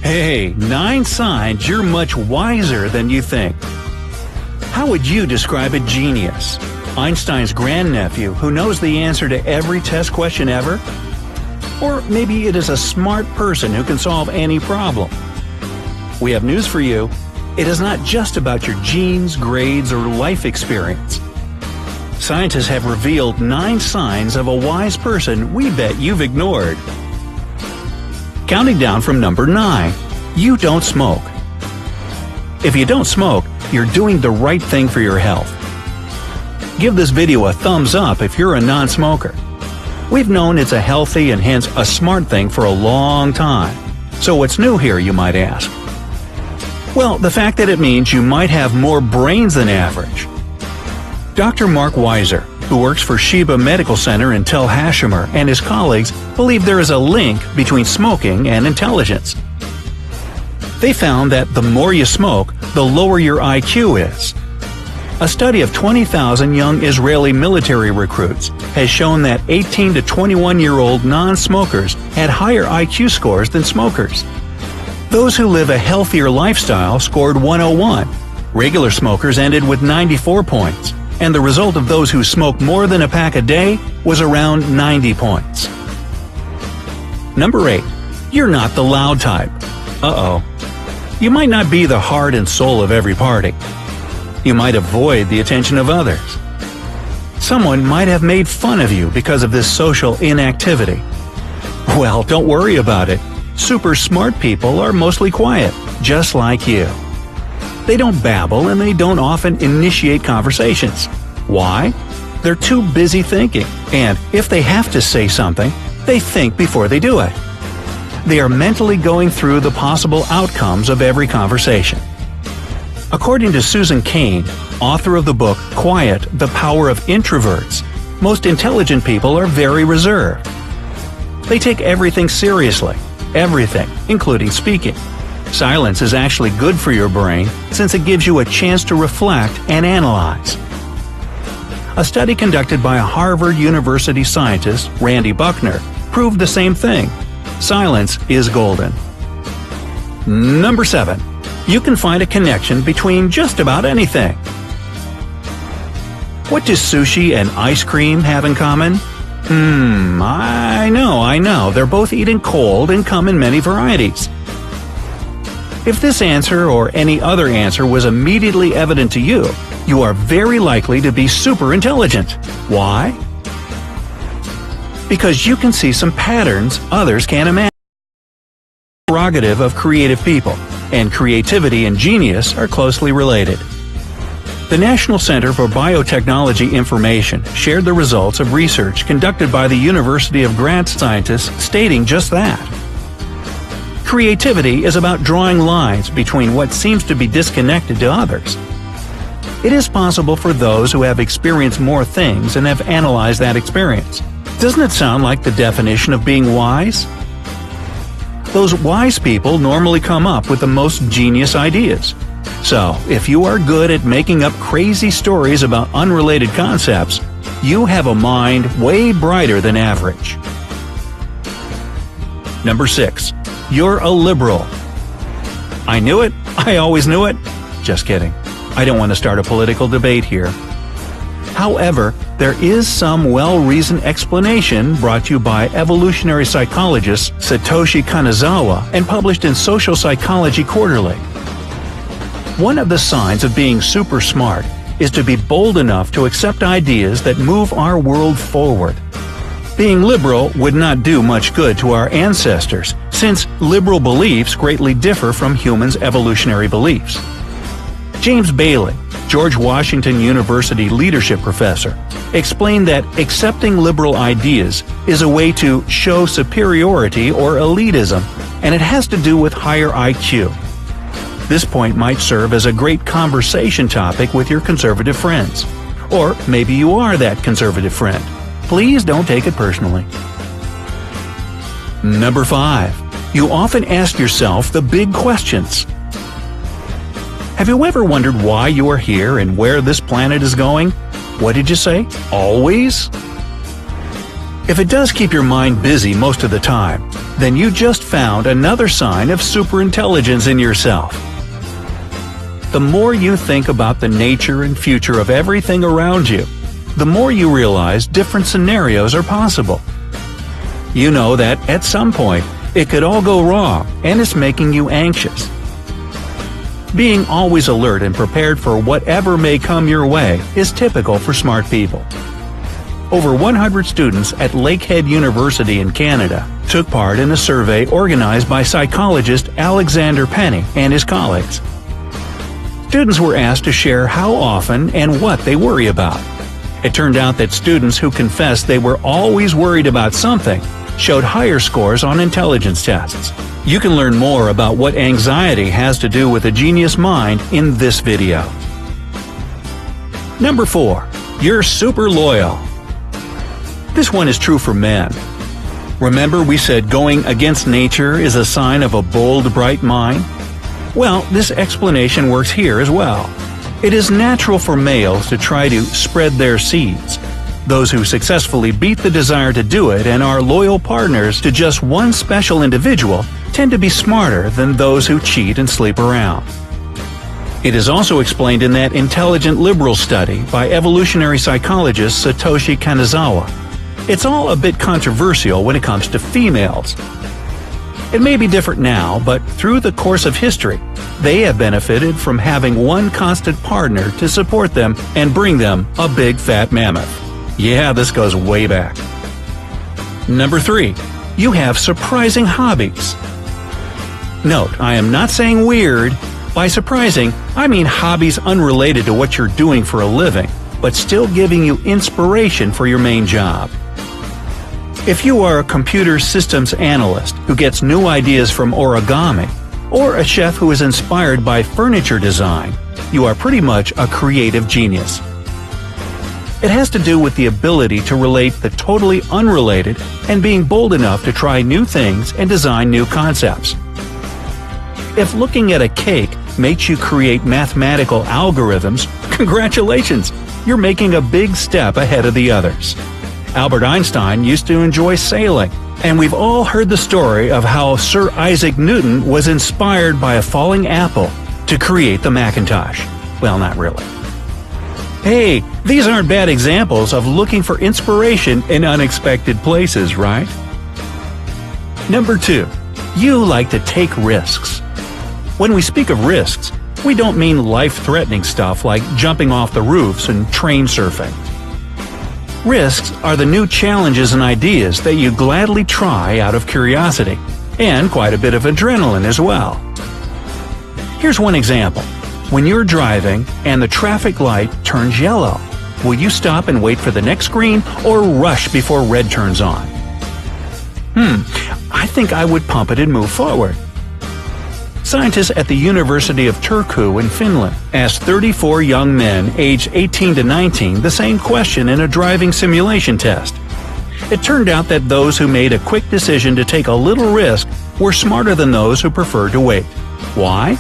Hey, 9 signs you're much wiser than you think. How would you describe a genius? Einstein's grandnephew who knows the answer to every test question ever? Or maybe it is a smart person who can solve any problem. We have news for you. It is not just about your genes, grades, or life experience. Scientists have revealed 9 signs of a wise person we bet you've ignored. Counting down from number 9. You don't smoke. If you don't smoke, you're doing the right thing for your health. Give this video a thumbs up if you're a non-smoker. We've known it's a healthy and hence a smart thing for a long time. So what's new here, you might ask? Well, the fact that it means you might have more brains than average. Dr. Mark Weiser, who works for Sheba Medical Center in Tel Hashomer, and his colleagues believe there is a link between smoking and intelligence. They found that the more you smoke, the lower your IQ is. A study of 20,000 young Israeli military recruits has shown that 18 to 21-year-old non-smokers had higher IQ scores than smokers. Those who live a healthier lifestyle scored 101. Regular smokers ended with 94 points, and the result of those who smoke more than a pack a day was around 90 points. Number 8. You're not the loud type. Uh-oh. You might not be the heart and soul of every party. You might avoid the attention of others. Someone might have made fun of you because of this social inactivity. Well, don't worry about it. Super smart people are mostly quiet, just like you. They don't babble and they don't often initiate conversations. Why? They're too busy thinking, and if they have to say something, they think before they do it. They are mentally going through the possible outcomes of every conversation. According to Susan Cain, author of the book Quiet, The Power of Introverts, most intelligent people are very reserved. They take everything seriously, everything, including speaking. Silence is actually good for your brain since it gives you a chance to reflect and analyze. A study conducted by a Harvard University scientist, Randy Buckner, proved the same thing. Silence is golden. Number 7. You can find a connection between just about anything. What do sushi and ice cream have in common? I know. They're both eaten cold and come in many varieties. If this answer or any other answer was immediately evident to you, you are very likely to be super intelligent. Why? Because you can see some patterns others can't imagine. The prerogative of creative people, and creativity and genius are closely related. The National Center for Biotechnology Information shared the results of research conducted by the University of Graz scientists stating just that. Creativity is about drawing lines between what seems to be disconnected to others. It is possible for those who have experienced more things and have analyzed that experience. Doesn't it sound like the definition of being wise? Those wise people normally come up with the most genius ideas. So, if you are good at making up crazy stories about unrelated concepts, you have a mind way brighter than average. Number 6. You're a liberal. I knew it. I always knew it. Just kidding. I don't want to start a political debate here. However, there is some well-reasoned explanation brought to you by evolutionary psychologist Satoshi Kanazawa and published in Social Psychology Quarterly. One of the signs of being super smart is to be bold enough to accept ideas that move our world forward. Being liberal would not do much good to our ancestors, since liberal beliefs greatly differ from humans' evolutionary beliefs. James Bailey, George Washington University leadership professor, explained that accepting liberal ideas is a way to show superiority or elitism, and it has to do with higher IQ. This point might serve as a great conversation topic with your conservative friends. Or maybe you are that conservative friend. Please don't take it personally. Number 5. You often ask yourself the big questions. Have you ever wondered why you are here and where this planet is going? What did you say? Always? If it does keep your mind busy most of the time, then you just found another sign of superintelligence in yourself. The more you think about the nature and future of everything around you, the more you realize different scenarios are possible. You know that, at some point, it could all go wrong, and it's making you anxious. Being always alert and prepared for whatever may come your way is typical for smart people. Over 100 students at Lakehead University in Canada took part in a survey organized by psychologist Alexander Penny and his colleagues. Students were asked to share how often and what they worry about. It turned out that students who confessed they were always worried about something showed higher scores on intelligence tests. You can learn more about what anxiety has to do with a genius mind in this video. Number 4. You're super loyal. This one is true for men. Remember we said going against nature is a sign of a bold, bright mind? Well, this explanation works here as well. It is natural for males to try to spread their seeds. Those who successfully beat the desire to do it and are loyal partners to just one special individual tend to be smarter than those who cheat and sleep around. It is also explained in that intelligent liberal study by evolutionary psychologist Satoshi Kanazawa. It's all a bit controversial when it comes to females. It may be different now, but through the course of history, they have benefited from having one constant partner to support them and bring them a big fat mammoth. Yeah, this goes way back. Number 3. You have surprising hobbies. Note, I am not saying weird. By surprising, I mean hobbies unrelated to what you're doing for a living, but still giving you inspiration for your main job. If you are a computer systems analyst who gets new ideas from origami, or a chef who is inspired by furniture design, you are pretty much a creative genius. It has to do with the ability to relate the totally unrelated and being bold enough to try new things and design new concepts. If looking at a cake makes you create mathematical algorithms, congratulations! You're making a big step ahead of the others. Albert Einstein used to enjoy sailing, and we've all heard the story of how Sir Isaac Newton was inspired by a falling apple to create the Macintosh. Well, not really. Hey, these aren't bad examples of looking for inspiration in unexpected places, right? Number 2. You like to take risks. When we speak of risks, we don't mean life-threatening stuff like jumping off the roofs and train surfing. Risks are the new challenges and ideas that you gladly try out of curiosity, and quite a bit of adrenaline as well. Here's one example. When you're driving and the traffic light turns yellow, will you stop and wait for the next green or rush before red turns on? I think I would pump it and move forward. Scientists at the University of Turku in Finland asked 34 young men aged 18 to 19 the same question in a driving simulation test. It turned out that those who made a quick decision to take a little risk were smarter than those who preferred to wait. Why?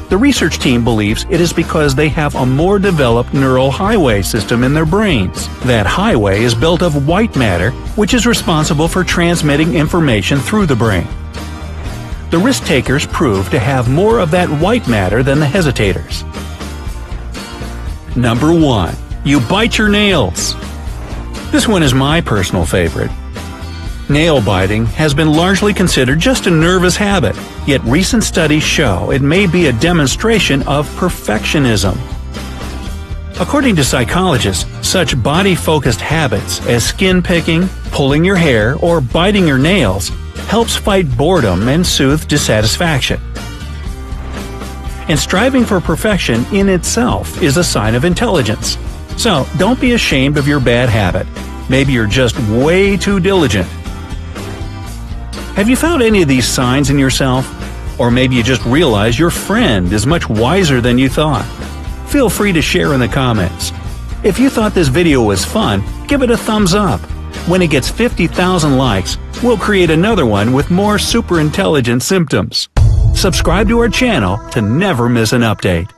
The research team believes it is because they have a more developed neural highway system in their brains. That highway is built of white matter, which is responsible for transmitting information through the brain. The risk-takers prove to have more of that white matter than the hesitators. Number 1. You bite your nails. This one is my personal favorite. Nail biting has been largely considered just a nervous habit, yet recent studies show it may be a demonstration of perfectionism. According to psychologists, such body-focused habits as skin picking, pulling your hair, or biting your nails helps fight boredom and soothe dissatisfaction. And striving for perfection in itself is a sign of intelligence. So don't be ashamed of your bad habit. Maybe you're just way too diligent. Have you found any of these signs in yourself? Or maybe you just realize your friend is much wiser than you thought. Feel free to share in the comments. If you thought this video was fun, give it a thumbs up. When it gets 50,000 likes, we'll create another one with more super intelligent symptoms. Subscribe to our channel to never miss an update.